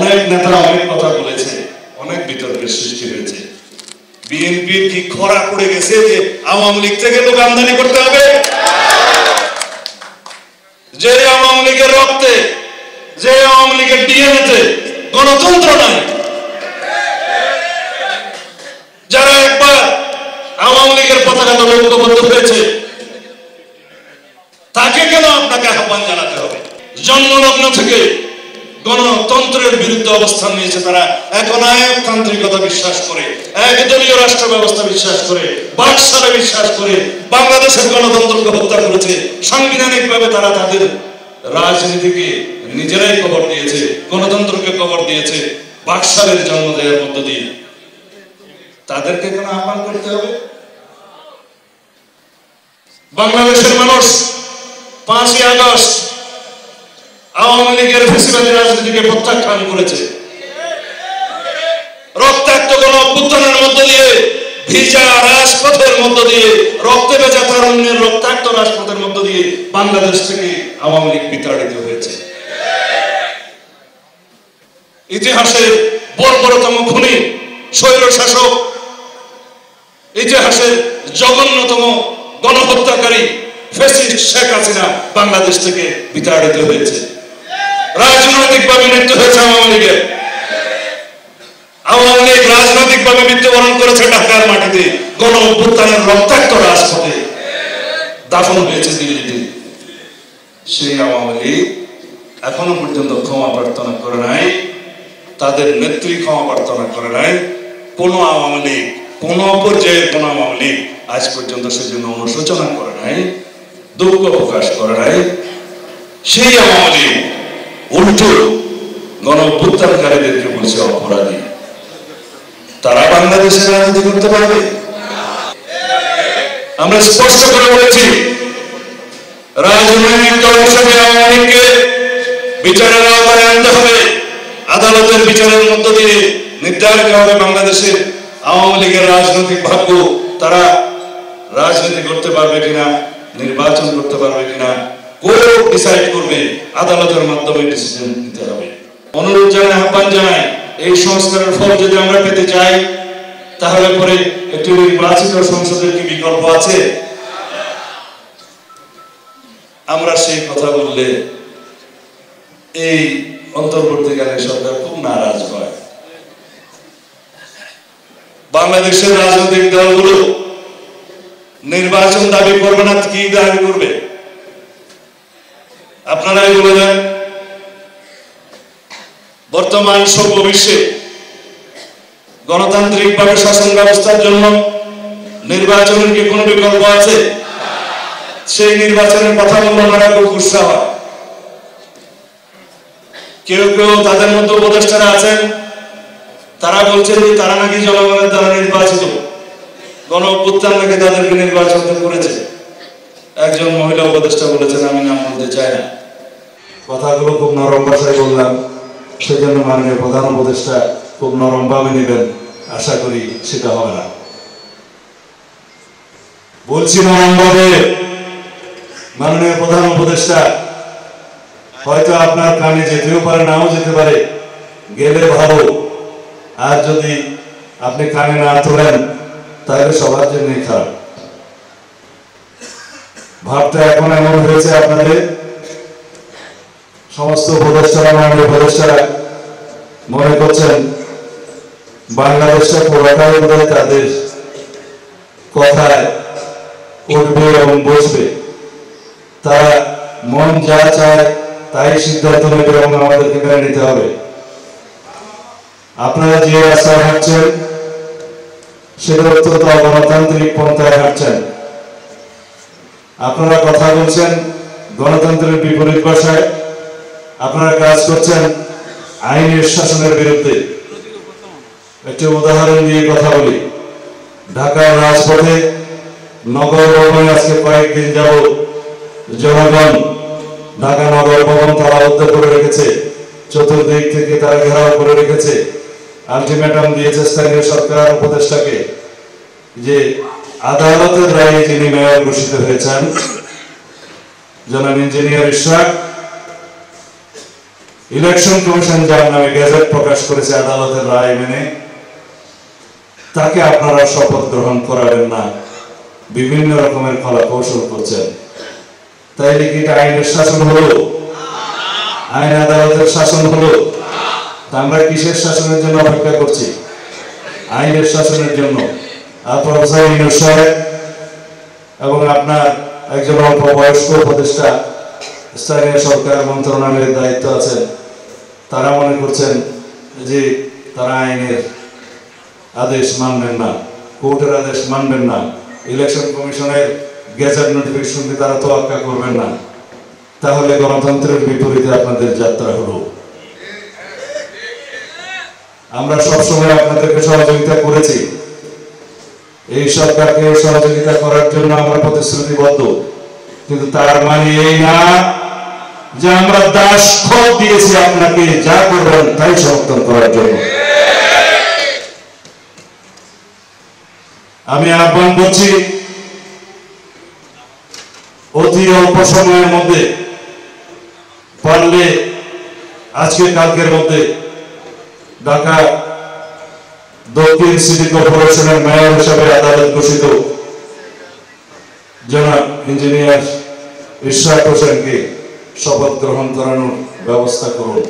অনেক নেতারা অনেক কথা বলেছে, অনেক বিতর্কের সৃষ্টি হয়েছে। বিএনপির কি খরা পড়ে গেছে যে আওয়ামী লীগ থেকে লোক আমদানি করতে হবে? যে আওয়ামী লীগের রক্তে, যে আওয়ামী লীগের ডিএনএতে গণতন্ত্র নাই, যারা একবার আওয়ামী লীগের পতাকা দলে ঐক্যবদ্ধ হয়েছে, তাকে কেন আপনাকে আহ্বান জানাতে হবে? জন্মলগ্ন থেকে গণতন্ত্রের বিরুদ্ধে অবস্থান নিয়েছে তারা। একনায়কতান্ত্রিকতা বিশ্বাস করে, একদলীয় রাষ্ট্র ব্যবস্থা বিশ্বাস করে, বাকশালে বিশ্বাস করে বাংলাদেশের গণতন্ত্রকে হত্যা করেছে। সাংবিধানিকভাবে তারা তাদের রাজনীতিকে নিজেরাই কবর দিয়েছে, গণতন্ত্রকে কবর দিয়েছে বাকশালের জন্ম দেওয়ার মধ্য দিয়ে। তাদেরকে কেন আহ্বান করতে হবে? বাংলাদেশের মানুষ 5ই আগস্ট আওয়ামী লীগের ফ্যাসিবাদী রাজনীতিকে প্রত্যাখ্যান করেছে। রক্তাক্ত গণ অভ্যুত্থানের মধ্য দিয়ে, ভিজা রাজপথের মধ্য দিয়ে, রক্তে ভেজা তারুণ্যের রক্তাক্ত রাজপথের মধ্য দিয়ে বাংলাদেশ থেকে আওয়ামী লীগ বিতাড়িত হয়েছে। ইতিহাসের বর্বরতম খুনি, স্বৈর শাসক, ইতিহাসের জঘন্যতম গণহত্যাকারী ফ্যাসিস্ট শেখ হাসিনা বাংলাদেশ থেকে বিতাড়িত হয়েছে। রাজনৈতিকভাবে মৃত্যু হয়েছে আওয়ামী লীগের। আওয়ামী লীগ রাজনৈতিকভাবে মৃত্যুবরণ করেছে ঢাকার মাটিতে, গণ অভ্যুত্থানের রক্তাক্ত রাজপথে দাফন হয়েছে দিল্লিতে। সেই আওয়ামী লীগ এখনো পর্যন্ত ক্ষমা প্রার্থনা করে নাই, তাদের নেত্রী ক্ষমা প্রার্থনা করে নাই। কোন আওয়ামী লীগ, কোন পর্যায়ে কোন আওয়ামী লীগ আজ পর্যন্ত সেজন্য অনুশোচনা করে নাই, দুঃখ প্রকাশ করে নাই। সেই আওয়ামী লীগ উল্টো গণ অভ্যুত্থানকারীদেরকে বলছে অপরাধী। তারা বাংলাদেশে রাজনীতি করতে পারবে? আমরা স্পষ্ট করে বলেছি, রাজনৈতিক দল হিসেবে আওয়ামী লীগকে বিচারের আওতায় আনতে হবে। আদালতের বিচারের মধ্য দিয়ে নির্ধারিত হবে বাংলাদেশের আওয়ামী লীগের রাজনৈতিক ভাগ্য। তারা রাজনীতি করতে পারবে কিনা, নির্বাচন করতে পারবে কিনা, কোর্ট ডিসাইড করবে। আদালতের মাধ্যমে ডিসিশন নিতে হবে। অনুরোধ জানাই, আহ্বান জানাই, এই সংস্কারের ফল যদি আমরা পেতে চাই, তাহলে পরে একটি নির্বাচিত সংসদের কি বিকল্প আছে? আমরা সেই কথা বললে এই অন্তর্বর্তীকালীন সরকার খুব নারাজ হয়। বাংলাদেশের রাজনৈতিক দলগুলো নির্বাচন দাবি করবে না, কি দাবি করবে? আপনারাই বলে দেন। বর্তমান সভ্য বিশ্বে গণতান্ত্রিক ভাবে শাসন ব্যবস্থার জন্য নির্বাচনের কি কোনো বিকল্প আছে? সেই নির্বাচনের কথা বললে ওনারা খুব গুসা হয়। কেউ কেউ তাদের মধ্যে উপদেষ্টারা আছেন, তারা বলছেন যে তারা নাকি জনগণের দ্বারা নির্বাচিত, গণ অভ্যুত্থান নাকি তাদেরকে নির্বাচিত করেছে। একজন মহিলা উপদেষ্টা বলেছেন, আমি নাম বলতে চাই না। কথাগুলো খুব নরম ভাষায় বললাম, সেজন্য মাননীয় প্রধান উপদেষ্টা খুব নরম ভাবে নেবেন, আশা করি সেটা হবে না। বলছি নরম ভাবে, মাননীয় প্রধান উপদেষ্টা, হয়তো আপনার কানে যেতেও পারে, নাও যেতে পারে, গেলে ভালো। আর যদি আপনি কানে না তোলেন তাহলে সবার জন্যই খারাপ। ভাবটা এখন এমন হয়েছে, আপনাদের সমস্ত উপদেষ্টারা, মাননীয় উপদেষ্টারা মনে করছেন বাংলাদেশটা পুরোটাই বোধহয় তাদের কথায় উঠবে এবং বসবে। তারা মন যা চায় তাই সিদ্ধান্ত নেবে এবং আমাদেরকে মেনে নিতে হবে। আপনারা যে রাস্তায় হাঁটছেন সেটা অত্যন্ত গণতান্ত্রিক পন্থায় হাঁটছেন। আপনারা কথা বলছেন গণতন্ত্রের বিপরীত ভাষায়, আপনারা কাজ করছেন আইনের শাসনের বিরুদ্ধে। একটি উদাহরণ দিয়ে কথা বলি। ঢাকার রাজপথে নগর ভবনে আজকে কয়েকদিন যাবত জনগণ ঢাকা নগর ভবন তালাবদ্ধ করে রেখেছে, চতুর্দিক থেকে তারা ঘেরাও করে রেখেছে। আলটিমেটাম দিয়েছে স্থানীয় সরকার উপদেষ্টাকে যে আদালতের রায়ে যিনি মেয়র ঘোষিত হয়েছেন জনাব ইঞ্জিনিয়ার ইশরাক, ইলেকশন কমিশন যার নামে গেজেট প্রকাশ করেছে আদালতের রায় মেনে, তাকে আপনারা শপথ গ্রহণ করাবেন না, বিভিন্ন রকমের কলা কৌশল করছেন। তাইলে কি এটা আইনের শাসন হলো? আইন আদালতের শাসন হলো? তা আমরা কিসের শাসনের জন্য অপেক্ষা করছি? আইনের শাসনের জন্য। প্রফেসর ইউনূস সাহেব এবং আপনার একজন অল্প বয়স্ক উপদেষ্টা স্থানীয় সরকার মন্ত্রণালয়ের দায়িত্ব আছেন, তারা মনে করছেন যে তারা আইনের আদেশ মানবেন না, কোর্টের আদেশ মানবেন না, ইলেকশন কমিশনের গেজেট নোটিফিকেশনকে তারা তোয়াক্কা করবেন না। তাহলে গণতন্ত্রের বিপরীতে আপনাদের যাত্রা হলো। আমরা সবসময় আপনাদেরকে সহযোগিতা করেছি, এই সরকারকে সহযোগিতা করার জন্য আমরা প্রতিশ্রুতিবদ্ধ, কিন্তু তার মানে এই না যে আমরা দাসখত দিয়েছি আপনাকে যা করবেন তাই সমর্থন করার জন্য। আমি আহ্বান করছি, অতি অল্প সময়ের মধ্যে পারলে আজকে কালকের মধ্যে ঢাকা দক্ষিণ সিটি কর্পোরেশনের মেয়র হিসাবে আদালত ঘোষিত জনাব ইঞ্জিনিয়ার ইশরাক হোসেনকে শপথ গ্রহণ করানোর ব্যবস্থা করুন।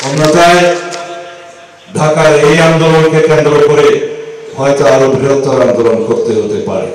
অন্যথায় ঢাকার এই আন্দোলনকে কেন্দ্র করে হয়তো আরো বৃহত্তর আন্দোলন করতে হতে পারে।